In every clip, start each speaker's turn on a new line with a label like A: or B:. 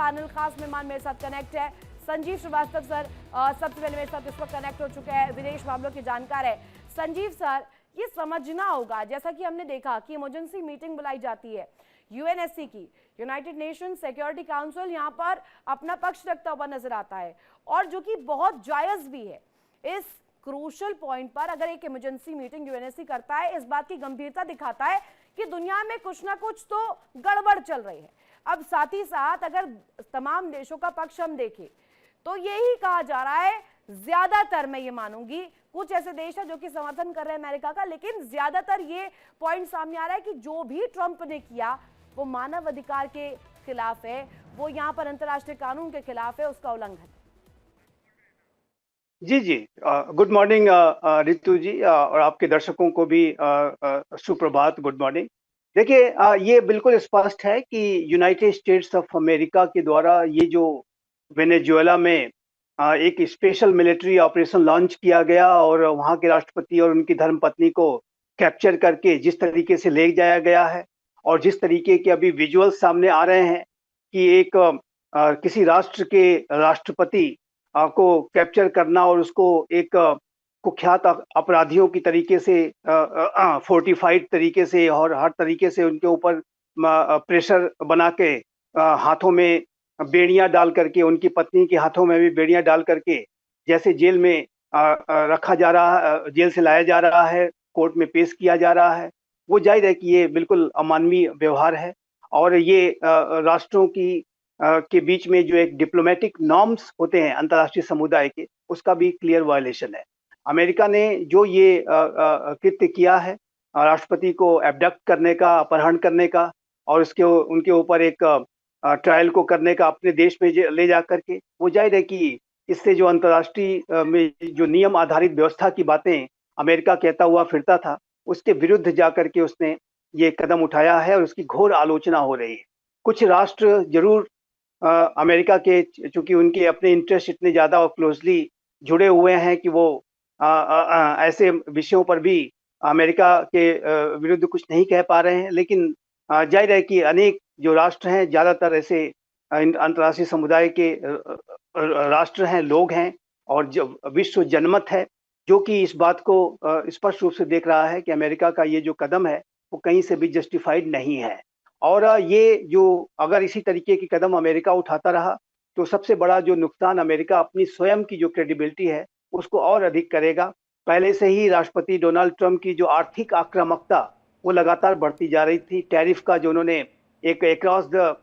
A: Panel. खास मेहमान मेरे साथ कनेक्ट है संजीव श्रीवास्तव सर। सबसे पहले मेरे साथ इस वक्त कनेक्ट हो चुके हैं विदेश मामलों के जानकार है संजीव सर। ये समझना होगा, जैसा कि हमने देखा कि इमरजेंसी मीटिंग बुलाई जाती है यूएनएससी की, यूनाइटेड नेशन सिक्योरिटी काउंसिल यहाँ पर अपना पक्ष रखता हुआ नजर आता है, और जो कि बहुत जायज भी है। इस क्रूशल पॉइंट पर अगर एक इमरजेंसी मीटिंग यूएनएससी करता है, इस बात की गंभीरता दिखाता है कि दुनिया में कुछ ना कुछ तो गड़बड़ चल रही है। अब साथ ही साथ अगर तमाम देशों का पक्ष हम देखें तो यही कहा जा रहा है, ज्यादातर मैं ये मानूंगी, कुछ ऐसे देश है जो कि समर्थन कर रहे हैं अमेरिका का, लेकिन ज्यादातर ये पॉइंट सामने आ रहा है कि जो भी ट्रंप ने किया वो मानव अधिकार के खिलाफ है, वो यहाँ पर अंतर्राष्ट्रीय कानून के खिलाफ है, उसका उल्लंघन।
B: जी जी, गुड मॉर्निंग रितु जी, और आपके दर्शकों को भी सुप्रभात, गुड मॉर्निंग। देखिए, ये बिल्कुल स्पष्ट है कि यूनाइटेड स्टेट्स ऑफ अमेरिका के द्वारा ये जो वेनेजुएला में एक स्पेशल मिलिट्री ऑपरेशन लॉन्च किया गया और वहाँ के राष्ट्रपति और उनकी धर्मपत्नी को कैप्चर करके जिस तरीके से ले जाया गया है, और जिस तरीके के अभी विजुअल सामने आ रहे हैं कि एक किसी राष्ट्र के राष्ट्रपति को कैप्चर करना और उसको एक कुख्यात अपराधियों की तरीके से फोर्टिफाइड तरीके से और हर तरीके से उनके ऊपर प्रेशर बना के हाथों में बेड़ियां डाल करके, उनकी पत्नी के हाथों में भी बेड़ियां डाल करके जैसे जेल में रखा जा रहा, जेल से लाया जा रहा है, कोर्ट में पेश किया जा रहा है, वो जाहिर है कि ये बिल्कुल अमानवीय व्यवहार है। और ये राष्ट्रों की के बीच में जो एक डिप्लोमेटिक नॉर्म्स होते हैं अंतर्राष्ट्रीय समुदाय के, उसका भी क्लियर वायलेशन है। अमेरिका ने जो ये कृत्य किया है, राष्ट्रपति को एब्डक्ट करने का, अपहरण करने का, और उसके उनके ऊपर एक ट्रायल को करने का अपने देश में ले जा करके, वो जाहिर है कि इससे जो अंतर्राष्ट्रीय में जो नियम आधारित व्यवस्था की बातें अमेरिका कहता हुआ फिरता था, उसके विरुद्ध जाकर के उसने ये कदम उठाया है और उसकी घोर आलोचना हो रही है। कुछ राष्ट्र जरूर अमेरिका के, चूंकि उनके अपने इंटरेस्ट इतने ज्यादा और क्लोजली जुड़े हुए हैं कि वो ऐसे विषयों पर भी अमेरिका के विरुद्ध कुछ नहीं कह पा रहे हैं, लेकिन जाहिर है कि अनेक जो राष्ट्र हैं, ज्यादातर ऐसे अंतर्राष्ट्रीय समुदाय के राष्ट्र हैं, लोग हैं, और जो विश्व जनमत है जो कि इस बात को स्पष्ट रूप से देख रहा है कि अमेरिका का ये जो कदम है वो कहीं से भी जस्टिफाइड नहीं है। और ये जो अगर इसी तरीके के कदम अमेरिका उठाता रहा तो सबसे बड़ा जो नुकसान अमेरिका अपनी स्वयं की जो क्रेडिबिलिटी है उसको और अधिक करेगा। पहले से ही राष्ट्रपति डोनाल्ड ट्रंप की जो आर्थिक आक्रामकता वो लगातार बढ़ती जा रही थी। टैरिफ का जो उन्होंने एक अक्रॉस द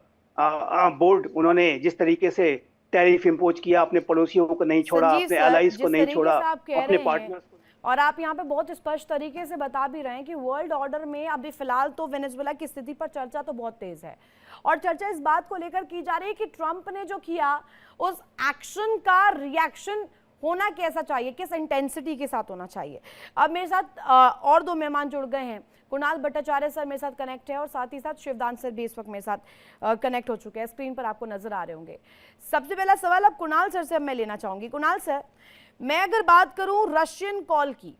B: बोर्ड उन्होंने जिस तरीके से टैरिफ इम्पोज किया, अपने पड़ोसियों को नहीं छोड़ा, अपने एलाइज को नहीं छोड़ा, अपने पार्टनर्स को,
A: और आप यहाँ पे बहुत स्पष्ट तरीके से बता भी रहे हैं कि वर्ल्ड ऑर्डर में अभी फिलहाल तो वेनेजुएला की स्थिति पर चर्चा तो बहुत तेज है, और चर्चा इस बात को लेकर की जा रही है कि ट्रंप ने जो किया उस एक्शन का रिएक्शन होना कैसा चाहिए, किस इंटेंसिटी के साथ होना चाहिए। अब मेरे साथ और दो मेहमान जुड़ गए हैं, कुणाल भट्टाचार्य सर मेरे साथ कनेक्ट है, और साथ ही साथ शिवदान सर भी इस वक्त मेरे साथ कनेक्ट हो चुके हैं, स्क्रीन पर आपको नजर आ रहे होंगे। सबसे पहला सवाल अब कुणाल सर से मैं लेना चाहूंगी। कुणाल सर, मैं अगर बात करूं रशियन कॉल की,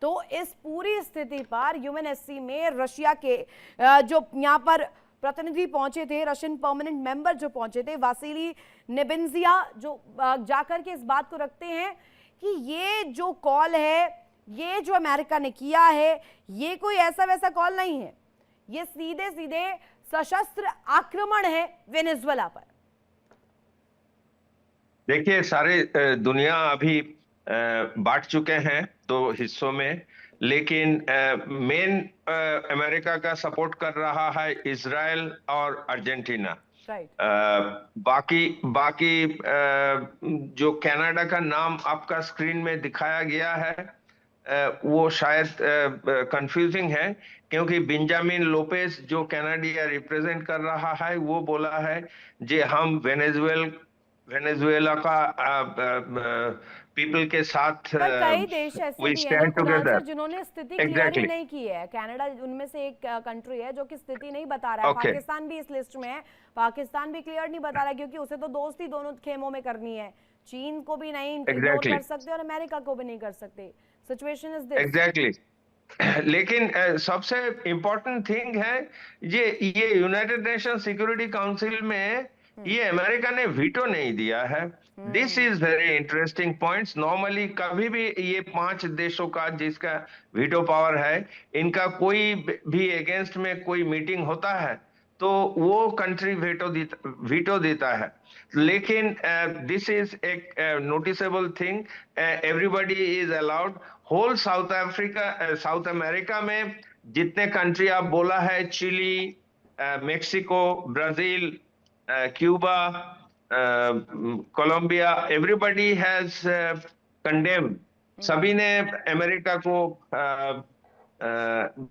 A: तो इस पूरी स्थिति पर यूएनएससी में रशिया के जो यहाँ पर प्रतिनिधि पहुंचे थे, रशियन परमानेंट मेंबर जो पहुंचे थे, वासिली नेबेंजिया, जो जाकर के इस बात को रखते हैं कि ये जो कॉल है, ये जो अमेरिका ने किया है, ये कोई ऐसा वैसा कॉल नहीं है, ये सीधे सीधे सशस्त्र आक्रमण है वेनेजुएला पर।
C: देखिए, सारे दुनिया अभी बांट चुके हैं दो हिस्सों में, लेकिन मेन अमेरिका का सपोर्ट कर रहा है इजराइल और अर्जेंटीना। बाकी जो कनाडा का नाम आपका स्क्रीन में दिखाया गया है, वो शायद कंफ्यूजिंग है, क्योंकि बेंजामिन लोपेज जो कनाडिया रिप्रेजेंट कर रहा है वो बोला है जे हम वेनेजुएला का पीपल के साथ
A: कई देश ऐसे भी हैं जिन्होंने स्थिति क्लियर ही नहीं की है। कनाडा उनमें से एक कंट्री है जो कि स्थिति नहीं बता रहा है। पाकिस्तान भी इस लिस्ट में है, पाकिस्तान भी क्लियर नहीं बता रहा है, क्योंकि उसे तो दोस्ती दोनों खेमों में करनी है। चीन को भी नहीं कर सकते और अमेरिका को भी नहीं कर सकते। Situation is this.
C: एग्जैक्टली। लेकिन सबसे इम्पोर्टेंट थिंग है ये यूनाइटेड नेशन सिक्योरिटी काउंसिल में ये अमेरिका ने वीटो नहीं दिया है। This is very interesting points. Normally कभी भी ये 5 देशों का जिसका वीटो पावर है, इनका कोई भी अगेंस्ट में कोई मीटिंग होता है तो वो कंट्री वीटो देता है। लेकिन दिस इज एक noticeable thing, everybody is allowed. Whole South America में जितने कंट्री आप बोला है, Chile, Mexico, Brazil, Cuba, Colombia, everybody has condemn. सभी ने अमेरिका को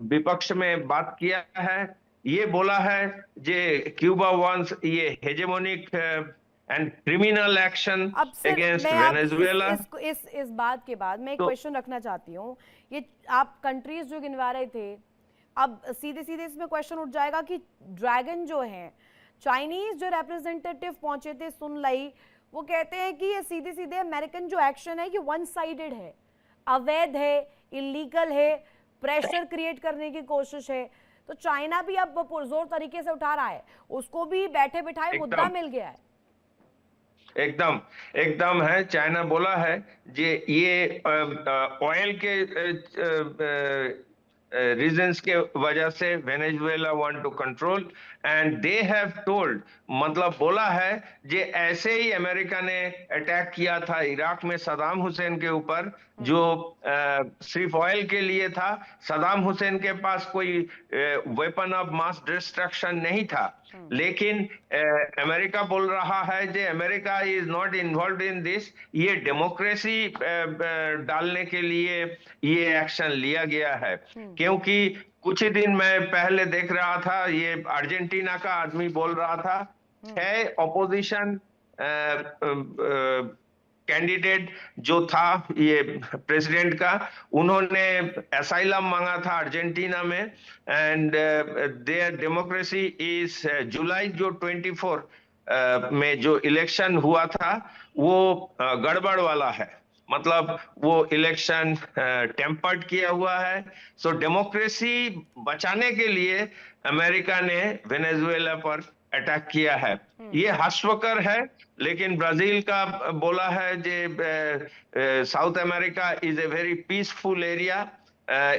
C: विपक्ष में बात किया है। ये बोला है जे क्यूबा वांट्स ये हेजेमोनिक एंड क्रिमिनल एक्शन
A: अब सर
C: अगेंस्ट
A: मैं आप
C: वेनेजुएला।
A: इस बात के बाद मैं एक
C: तो
A: क्वेश्चन रखना चाहती हूँ। ये आप कंट्रीज जो गिनवा रहे थे, अब सीधे सीधे इसमें क्वेश्चन उठ जाएगा कि ड्रैगन जो है, चाइनीज जो रिप्रेजेंटेटिव पहुंचे थे सुन लई, वो कहते हैं कि ये सीधे सीधे अमेरिकन जो एक्शन है ये वन साइडेड है, अवैध है, इलीगल है, प्रेशर क्रिएट करने की कोशिश है। तो चाइना भी अब पुरजोर तरीके से उठा रहा है, उसको भी बैठे बिठाए मुद्दा मिल गया है।
C: एकदम है। चाइना बोला है जे ये ऑयल के रीजंस के वजह से Venezuela want to control and they have told, मतलब बोला है जे ऐसे ही अमेरिका ने अटैक किया था इराक में सदाम हुसैन के ऊपर, जो सिर्फ ऑयल के लिए था। सदाम हुसैन के पास कोई वेपन ऑफ मास डिस्ट्रक्शन नहीं था, लेकिन अमेरिका बोल रहा है जे America is not involve in this. ये डेमोक्रेसी डालने के लिए ये एक्शन लिया गया है। क्योंकि कुछ ही दिन मैं पहले देख रहा था, ये अर्जेंटीना का आदमी बोल रहा था, 6 ऑपोजिशन कैंडिडेट जो था ये प्रेसिडेंट का, उन्होंने असाइलम मांगा था अर्जेंटीना में। And there democracy is July जो 24 में जो इलेक्शन हुआ था वो गड़बड़ वाला है, मतलब वो इलेक्शन टेम्पर्ड किया हुआ है। सो डेमोक्रेसी बचाने के लिए अमेरिका ने वेनेजुएला पर अटैक किया है। ये हास्यकर है, लेकिन ब्राजील का बोला है जे south America is a very peaceful area.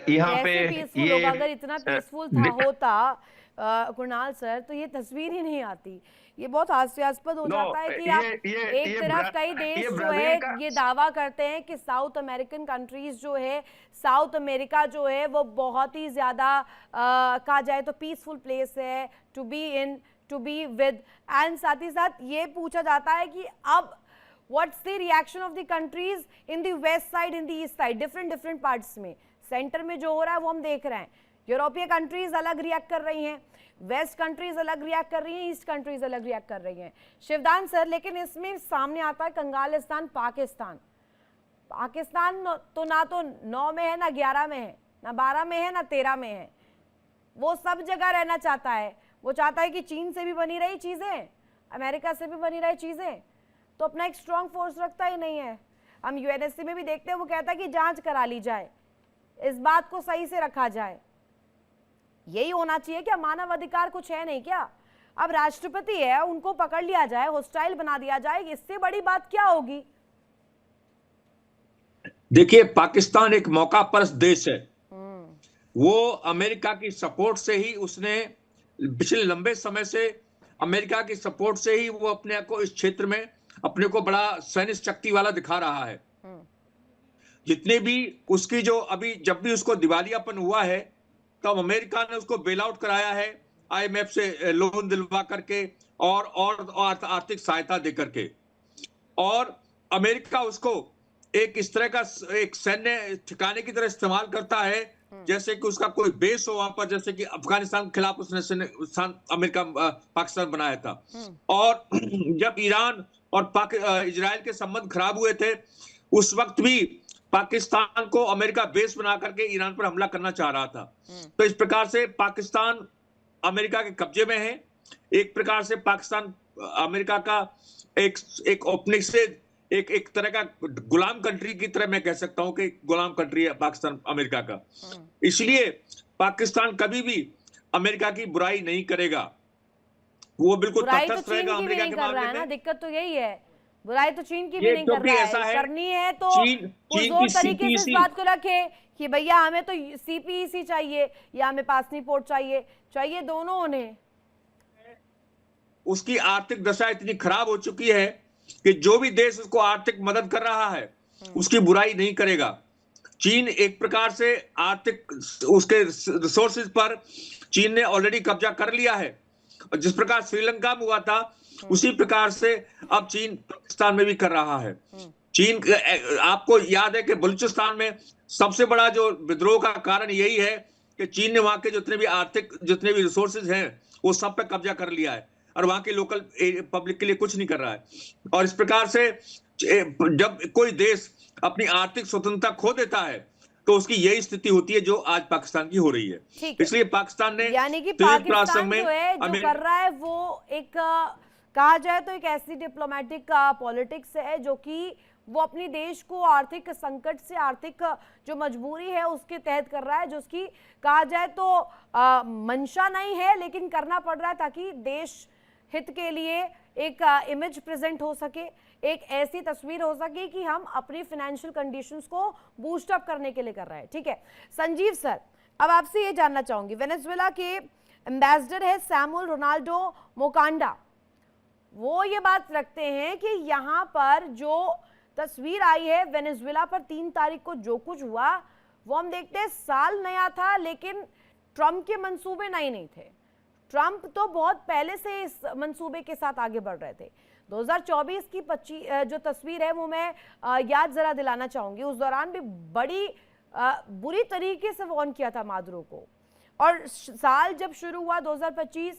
C: यहाँ पे ये
A: अगर इतना पीसफुल था होता कुणाल सर, तो ये तस्वीर ही नहीं आती। ये बहुत हास्यास्पद हो जाता है कि आप एक तरफ कई देश जो है ये दावा करते हैं कि साउथ अमेरिकन कंट्रीज जो है, साउथ अमेरिका जो है वो बहुत ही ज्यादा कहा जाए तो पीसफुल प्लेस है to be in, to be with, and साथ ही साथ ये पूछा जाता है कि अब what's the reaction of the countries in the west side, in the east side, different parts में। सेंटर में जो हो रहा है वो हम देख रहे हैं, यूरोपीय कंट्रीज अलग रिएक्ट कर रही हैं, वेस्ट कंट्रीज अलग रिएक्ट कर रही हैं, ईस्ट कंट्रीज अलग रिएक्ट कर रही हैं। शिवदान सर, लेकिन इसमें सामने आता है कंगालिस्तान पाकिस्तान। पाकिस्तान तो ना तो 9 में है, ना 11 में है, ना 12 में है, ना 13 में है। वो सब जगह रहना चाहता है। वो चाहता है कि चीन से भी बनी रही चीजें, अमेरिका से भी बनी रही चीजें, तो अपना एक स्ट्रॉन्ग फोर्स रखता ही नहीं है। हम यूएनएससी में भी देखते हैं, वो कहता है कि जांच करा ली जाए, इस बात को सही से रखा जाए। यही होना चाहिए क्या? मानव अधिकार कुछ है नहीं क्या? अब राष्ट्रपति है, उनको पकड़ लिया जाए, होस्टाइल बना दिया जाए, इससे बड़ी बात क्या होगी?
D: देखिए, पाकिस्तान एक मौका परस्त देश है। वो अमेरिका की सपोर्ट से ही, उसने पिछले लंबे समय से अमेरिका की सपोर्ट से ही वो अपने को इस क्षेत्र में अपने को बड़ा सैन्य शक्ति वाला दिखा रहा है। जितने भी उसकी जो अभी जब भी उसको दिवालियापन हुआ है तब अमेरिका ने उसको बेल आउट कराया है, आईएमएफ से लोन दिलवा करके और आर्थिक सहायता दे करके, और अमेरिका उसको एक इस तरह का एक सैन्य ठिकाने की तरह इस्तेमाल करता है जैसे कि उसका कोई बेस हो वहां पर, जैसे कि अफगानिस्तान के खिलाफ उसने अमेरिका पाकिस्तान बनाया था। और जब ईरान और इजराइल के संबंध खराब हुए थे, उस वक्त भी पाकिस्तान को अमेरिका बेस बना करके ईरान पर हमला करना चाह रहा था। तो इस प्रकार से पाकिस्तान अमेरिका के कब्जे में है। एक प्रकार से पाकिस्तान अमेरिका का एक ओपनिंग से एक तरह का गुलाम कंट्री की तरह मैं कह सकता हूं कि गुलाम कंट्री है पाकिस्तान अमेरिका का। इसलिए पाकिस्तान कभी भी अमेरिका की बुराई नहीं करेगा। वो बिल्कुल
A: बुराई तो
D: तटस्थ
A: चीन
D: रहेगा
A: की भी
D: अमेरिका
A: नहीं
D: के
A: कर रहा
D: मामले
A: है ना,
D: में।
A: दिक्कत तो यही है, बुराई तो चीन की भी
D: ये
A: नहीं कर
D: क्योंकि
A: रहा
D: ऐसा
A: है,
D: है,
A: करनी है तो
D: चीन की
A: पुरजोर तरीके से इस
D: सीपीईसी,
A: बात को रखे कि भैया हमें तो सीपीईसी चाहिए या हमें पासनी पोर्ट चाहिए, चाहिए दोनों उन्हें।
D: उसकी आर्थिक दशा इतनी खराब हो चुकी है कि जो भी देश उसको आर्थिक मदद कर रहा है उसकी बुराई नहीं करेगा। चीन एक प्रकार से आर्थिक उसके रिसोर्सेज पर चीन ने ऑलरेडी कब्जा कर लिया है, और जिस प्रकार श्रीलंका में हुआ था उसी प्रकार से अब चीन पाकिस्तान में भी कर रहा है। चीन, आपको याद है कि बलूचिस्तान में सबसे बड़ा जो विद्रोह का कारण यही है कि चीन ने वहां के जितने भी रिसोर्सेज हैं वो सब पे कब्जा कर लिया है, और वहां के लोकल पब्लिक के लिए कुछ नहीं कर रहा है। और इस प्रकार से जब कोई देश अपनी आर्थिक स्वतंत्रता खो देता है तो उसकी यही स्थिति होती है जो आज पाकिस्तान की हो रही है।
A: ठीक है,
D: इसलिए पाकिस्तान ने
A: यानी कि
D: संयुक्त राष्ट्र
A: पाकिस्तान
D: में
A: जो है जो कर रहा है वो एक कहा जाए तो एक ऐसी डिप्लोमेटिक पॉलिटिक्स है जो कि वो अपनी देश को आर्थिक संकट से, आर्थिक जो मजबूरी है उसके तहत कर रहा है, जो उसकी कहा जाए तो मंशा नहीं है लेकिन करना पड़ रहा है ताकि देश हित के लिए एक इमेज प्रेजेंट हो सके, एक ऐसी तस्वीर हो सके कि हम अपनी फाइनेंशियल कंडीशंस को बूस्ट अप करने के लिए कर रहे हैं। ठीक है संजीव सर, अब आपसे ये जानना चाहूंगी, वेनेजुएला के एम्बेसडर है सैमुअल रोनाल्डो मोकांडा, वो ये बात रखते हैं कि यहाँ पर जो तस्वीर आई है वेनेजुएला पर 3 तारीख को जो कुछ हुआ वो हम देखते हैं साल नया था लेकिन ट्रंप के मंसूबे नहीं थे। ट्रंप तो बहुत पहले से इस मंसूबे के साथ आगे बढ़ रहे थे। 2024 की जो तस्वीर है वो मैं याद जरा दिलाना चाहूंगी, उस दौरान भी बड़ी बुरी तरीके से वॉर्न किया था मादुरो को, और साल जब शुरू हुआ 2025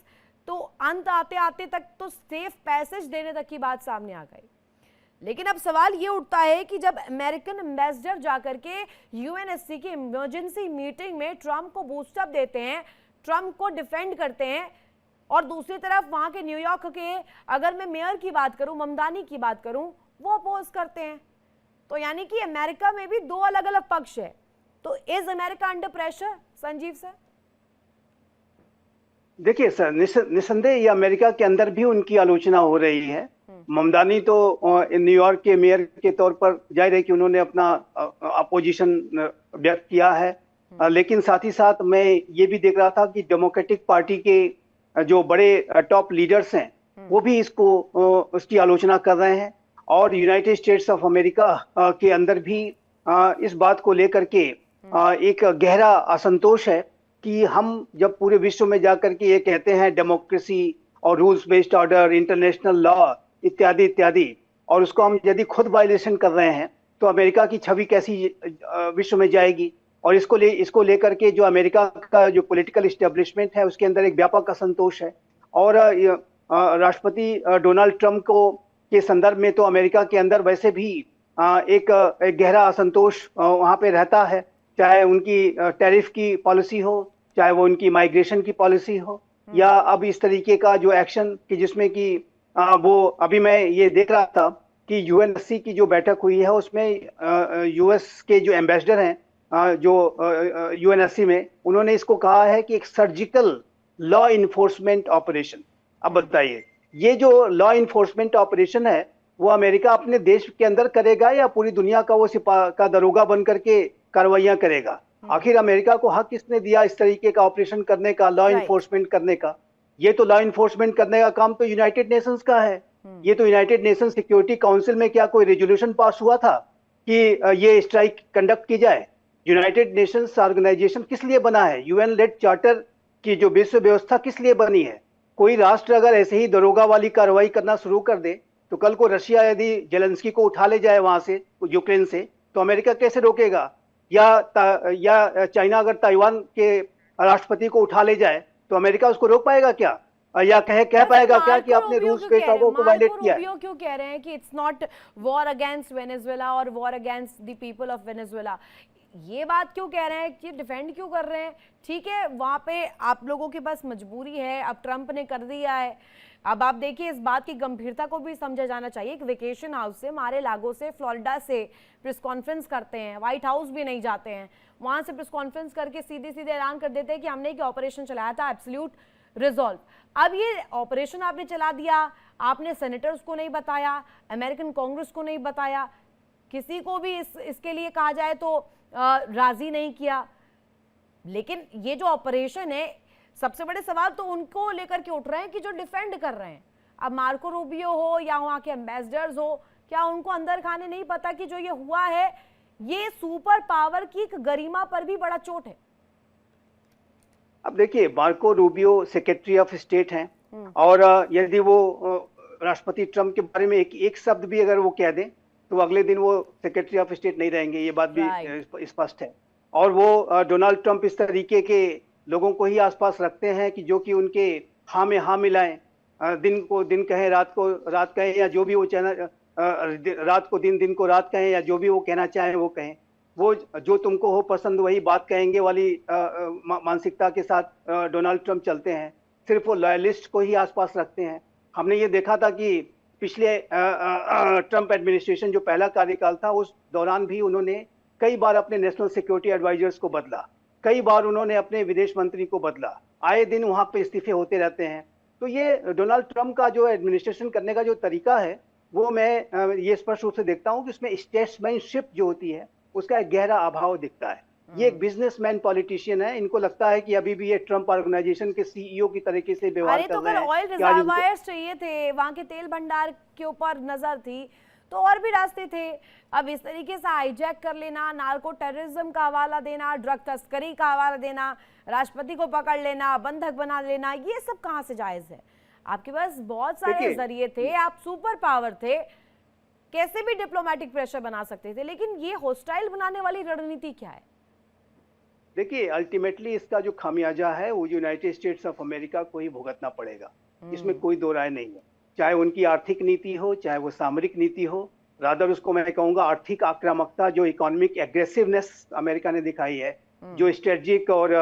A: तो अंत आते आते तक तो सेफ पैसेज देने तक की बात सामने आ गई। लेकिन अब सवाल ये उठता है कि जब अमेरिकन एम्बेसडर जाकर के यूएनएससी की इमरजेंसी मीटिंग में ट्रंप को बूस्टअप देते हैं, ट्रंप को डिफेंड करते हैं, और दूसरी तरफ वहां के न्यूयॉर्क के अगर मैं मेयर की बात करूं, ममदानी की बात करूं, वो अपोज करते हैं, तो यानी कि अमेरिका में भी 2 अलग अलग पक्ष है। तो is America under pressure Sanjeev sir?
B: देखिए सर, निसंदेह ये अमेरिका के अंदर भी उनकी आलोचना हो रही है। ममदानी तो न्यूयॉर्क के मेयर के तौर पर जाहिर है कि उन्होंने अपना अपोजिशन व्यक्त किया है, लेकिन साथ ही साथ मैं ये भी देख रहा था कि डेमोक्रेटिक पार्टी के जो बड़े टॉप लीडर्स हैं वो भी उसकी आलोचना कर रहे हैं, और यूनाइटेड स्टेट्स ऑफ अमेरिका के अंदर भी इस बात को लेकर के एक गहरा असंतोष है कि हम जब पूरे विश्व में जाकर के ये कहते हैं डेमोक्रेसी और rules based order, international law इत्यादि इत्यादि, और उसको हम यदि खुद वायलेशन कर रहे हैं तो अमेरिका की छवि कैसी विश्व में जाएगी। और इसको लेकर के जो अमेरिका का जो पॉलिटिकल एस्टेब्लिशमेंट है उसके अंदर एक व्यापक असंतोष है, और राष्ट्रपति डोनाल्ड ट्रंप के संदर्भ में तो अमेरिका के अंदर वैसे भी एक गहरा असंतोष वहाँ पे रहता है, चाहे उनकी टैरिफ की पॉलिसी हो, चाहे वो उनकी माइग्रेशन की पॉलिसी हो, या अब इस तरीके का जो एक्शन कि जिसमें कि वो अभी मैं ये देख रहा था कि यूएनएससी की जो बैठक हुई है उसमें यूएस के जो एम्बेसडर हैं जो यूएनएससी में, उन्होंने इसको कहा है कि एक सर्जिकल लॉ इन्फोर्समेंट ऑपरेशन। अब बताइए ये जो लॉ इन्फोर्समेंट ऑपरेशन है वो अमेरिका अपने देश के अंदर करेगा या पूरी दुनिया का वो सिपाही का दरोगा बन करके कार्रवाइयां करेगा? आखिर अमेरिका को हक किसने दिया इस तरीके का ऑपरेशन करने का, लॉ इन्फोर्समेंट करने का? ये तो लॉ इन्फोर्समेंट करने का काम तो यूनाइटेड नेशंस का है। ये तो यूनाइटेड नेशंस सिक्योरिटी काउंसिल में क्या कोई रेजोल्यूशन पास हुआ था कि ये स्ट्राइक कंडक्ट की जाए? यूनाइटेड नेशंस ऑर्गेनाइजेशन किस लिए बना है? यूएन लेड चार्टर की जो विश्व व्यवस्था किस लिए बनी है? कोई राष्ट्र अगर ऐसे ही दरोगा वाली कार्रवाई करना शुरू कर दे तो कल को रशिया यदि जेलेंस्की को उठा ले जाए वहां से, यूक्रेन से, तो अमेरिका कैसे रोकेगा? या चाइना अगर ताइवान के राष्ट्रपति को उठा ले जाए तो अमेरिका उसको रोक पाएगा क्या? या कह पाएगा क्या कि आपने रूल्स बेस्ड ऑर्डर को वायलेट किया है?
A: क्यों कह रहे हैं कि it's not war against Venezuela और war against the people of Venezuela? ये बात क्यों कह रहे हैं कि डिफेंड क्यों कर रहे हैं? ठीक है, वहां पे आप लोगों के पास मजबूरी है, अब ट्रंप ने कर दिया है। अब आप देखिए इस बात की गंभीरता को भी समझा जाना चाहिए। एक वेकेशन हाउस से, मारे लागो से, फ्लोरिडा से प्रेस कॉन्फ्रेंस करते हैं, व्हाइट हाउस भी नहीं जाते हैं, वहां से प्रेस कॉन्फ्रेंस करके सीधे सीधे ऐलान कर देते हैं कि हमने एक ऑपरेशन चलाया था एब्सोल्यूट रिजॉल्व। अब ये ऑपरेशन आपने चला दिया, आपने सेनेटर्स को नहीं बताया, अमेरिकन कांग्रेस को नहीं बताया, किसी को भी इसके लिए कहा जाए तो राजी नहीं किया। लेकिन ये जो ऑपरेशन है, सबसे बड़े सवाल तो उनको लेकर के उठ रहे हैं कि जो डिफेंड कर रहे हैं। अब मार्को रूबियो हो या वहां के एम्बेसडर्स हो, क्या उनको अंदर खाने नहीं पता कि जो ये हुआ है ये सुपर पावर की गरिमा पर भी बड़ा चोट है?
B: अब देखिए, Marco Rubio secretary of state हैं, और यदि वो राष्ट्रपति ट्रंप के बारे में एक शब्द भी अगर वो कह दें तो अगले दिन वो सेक्रेटरी ऑफ स्टेट नहीं रहेंगे, ये बात भी स्पष्ट है। और वो डोनाल्ड ट्रंप इस तरीके के लोगों को ही आसपास रखते हैं कि जो कि उनके हाँ में हाँ मिलाएं, दिन को दिन कहें, रात को रात कहें, या जो भी वो रात को दिन, दिन को रात कहें, या जो भी वो कहना चाहें वो कहें। वो जो तुमको हो पसंद वही बात कहेंगे वाली मानसिकता के साथ डोनाल्ड ट्रंप चलते हैं। सिर्फ वो लॉयलिस्ट को ही आसपास रखते हैं। हमने ये देखा था कि पिछले ट्रंप एडमिनिस्ट्रेशन जो पहला कार्यकाल था, उस दौरान भी उन्होंने कई बार अपने नेशनल सिक्योरिटी एडवाइजर्स को बदला, कई बार उन्होंने अपने विदेश मंत्री को बदला, आए दिन वहां पे इस्तीफे होते रहते हैं। तो ये डोनाल्ड ट्रंप का जो एडमिनिस्ट्रेशन करने का जो तरीका है, वो मैं ये स्पष्ट रूप से देखता हूँ कि उसमें स्टेट्समैनशिप जो होती है उसका एक गहरा अभाव दिखता है। ये एक बिजनेसमैन पॉलिटिशियन है। इनको लगता है कि अभी भी ये ट्रंप ऑर्गेनाइजेशन के सीईओ की तरीके से व्यवहार कर रहे हैं।
A: ऑयल रिजर्वायर्स चाहिए थे, वहां के तेल भंडार के ऊपर नजर थी, तो और भी रास्ते थे। अब इस तरीके से हाईजैक कर लेना, नार्को टेररिज्म का हवाला देना, ड्रग तस्करी का हवाला देना, राष्ट्रपति को पकड़ लेना, बंधक बना लेना, ये सब कहाँ से जायज है? आपके पास बहुत सारे जरिए थे, आप सुपर पावर थे, कैसे भी डिप्लोमेटिक प्रेशर बना सकते थे। लेकिन ये हॉस्टाइल बनाने वाली रणनीति क्या है?
B: देखिए, अल्टीमेटली इसका जो खामियाजा है वो यूनाइटेड स्टेट्स ऑफ अमेरिका को ही भुगतना पड़ेगा, इसमें कोई दो राय नहीं है। चाहे उनकी आर्थिक नीति हो, चाहे वो सामरिक नीति हो, रादर उसको मैं कहूंगा आर्थिक आक्रामकता, जो इकोनॉमिक एग्रेसिवनेस अमेरिका ने दिखाई है, जो स्ट्रेटेजिक और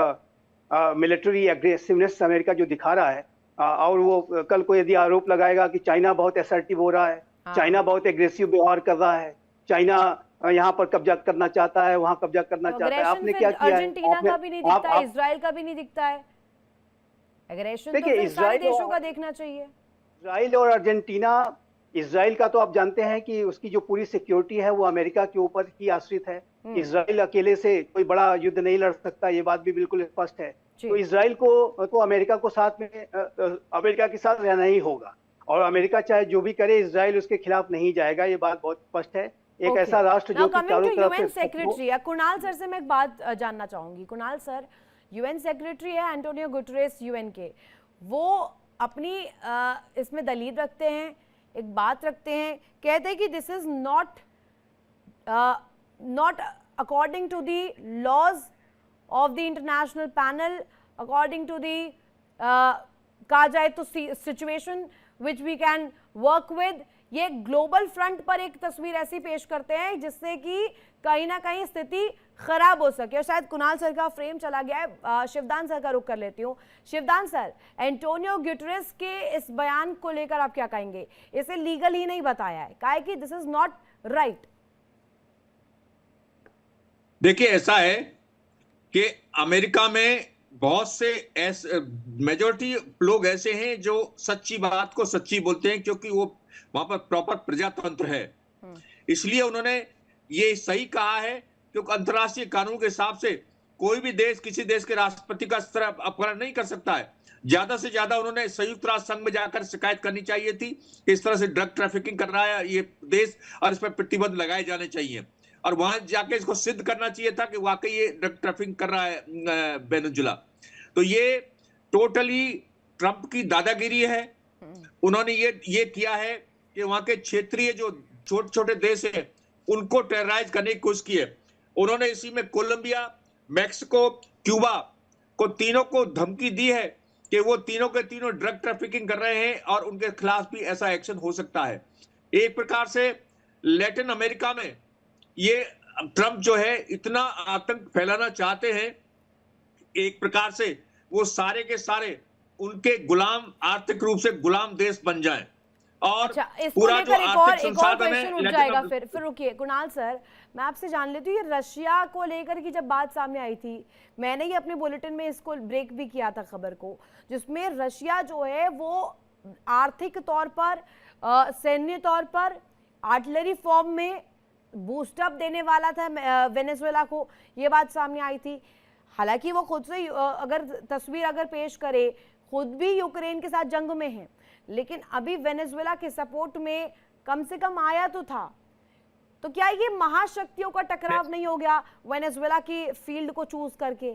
B: मिलिट्री एग्रेसिवनेस अमेरिका जो दिखा रहा है, और वो कल को यदि आरोप लगाएगा कि चाइना बहुत असर्टिव हो रहा है, चाइना बहुत एग्रेसिव व्यवहार कर रहा है, चाइना यहाँ पर कब्जा करना चाहता है, वहां कब्जा करना चाहता है, आपने क्या किया है?
A: अर्जेंटीना का भी नहीं दिखता है, इजराइल का भी नहीं दिखता है। एग्रेशन तो फिर सारे देशों का देखना चाहिए।
B: इजराइल और अर्जेंटीना, इजराइल का तो आप जानते हैं कि उसकी जो पूरी सिक्योरिटी है वो अमेरिका के ऊपर ही आश्रित है। इजराइल अकेले से कोई बड़ा युद्ध नहीं लड़ सकता, ये बात भी बिल्कुल स्पष्ट है। तो इजराइल को तो अमेरिका को साथ में अमेरिका के साथ रहना ही होगा, और अमेरिका चाहे जो भी करे, इजराइल उसके खिलाफ नहीं जाएगा, ये बात बहुत स्पष्ट है। एक ऐसा राष्ट्र जो कि चारों तरफ से
A: सेक्रेटरी है। कुणाल सर से मैं एक बात जानना चाहूंगी। कुणाल सर, यूएन सेक्रेटरी है एंटोनियो गुटेरेस यूएन के, वो अपनी इसमें दलील रखते हैं, एक बात रखते हैं, कहते हैं कि this is not according to the laws of the international panel, according to the कहा जाए तो situation which we can work with. ये ग्लोबल फ्रंट पर एक तस्वीर ऐसी पेश करते हैं जिससे कि कहीं ना कहीं स्थिति खराब हो सके। और शायद कुणाल सर का फ्रेम चला गया है, शिवदान सर का रुख कर लेती हूँ। शिवदान सर, एंटोनियो गुटेरेस के इस बयान को लेकर आप क्या कहेंगे? इसे लीगल ही नहीं बताया है, कहा है कि दिस इज नॉट राइट।
D: देखिए, ऐसा है कि अमेरिका में बहुत से ऐसे मेजॉरिटी लोग ऐसे हैं जो सच्ची बात को सच्ची बोलते हैं, क्योंकि वो वहां पर प्रॉपर प्रजातंत्र है। इसलिए उन्होंने ये सही कहा है, क्योंकि अंतर्राष्ट्रीय कानून के हिसाब से कोई भी देश किसी देश के राष्ट्रपति का इस तरह अपहरण नहीं कर सकता है। ज्यादा से ज्यादा उन्होंने संयुक्त राष्ट्र संघ में जाकर शिकायत करनी चाहिए थी, इस तरह से ड्रग ट्रैफिकिंग कर रहा है ये देश, और इस पर प्रतिबंध लगाए जाने चाहिए, और वहां जाके इसको सिद्ध करना चाहिए था कि वाकई ये ड्रग ट्रैफिकिंग कर रहा है वेनेजुएला। तो ये टोटली ट्रंप की दादागिरी है। उन्होंने ये किया है कि वहां के क्षेत्रीय जो छोटे छोटे देश है उनको टेरराइज करने की कोशिश की है। उन्होंने इसी में कोलंबिया, मैक्सिको, क्यूबा को तीनों को धमकी दी है कि वो तीनों के तीनों ड्रग ट्रैफिकिंग कर रहे हैं और उनके खिलाफ भी ऐसा एक्शन हो सकता है। एक प्रकार से लैटिन अमेरिका में ये ट्रंप जो है इतना आतंक फैलाना चाहते हैं, एक प्रकार से वो सारे के सारे उनके गुलाम, आर्थिक रूप से गुलाम देश बन जाएं। और
A: अच्छा, इसको
D: पूरा जो
A: लेकर एक और
D: आर्थिक संसाधन
A: क्वेश्चन उठ
D: है
A: जाएगा। फिर रुकिए कुणाल सर, मैं आपसे जान लेती हूँ, ये रशिया को लेकर की जब बात सामने आई थी, मैंने ही अपने बुलेटिन में इसको ब्रेक भी किया था खबर को, जिसमें रशिया जो है वो आर्थिक तौर पर, सैन्य तौर पर, आर्टिलरी फॉर्म में बूस्टअप देने वाला था वेनेजुएला को, ये बात सामने आई थी। हालांकि वो खुद से अगर तस्वीर अगर पेश करे, खुद भी यूक्रेन के साथ जंग में है, लेकिन अभी वेनेजुएला के सपोर्ट में कम से कम आया तो था। तो क्या ये महाशक्तियों का टकराव नहीं हो गया वेनेजुएला की फील्ड को चूज करके?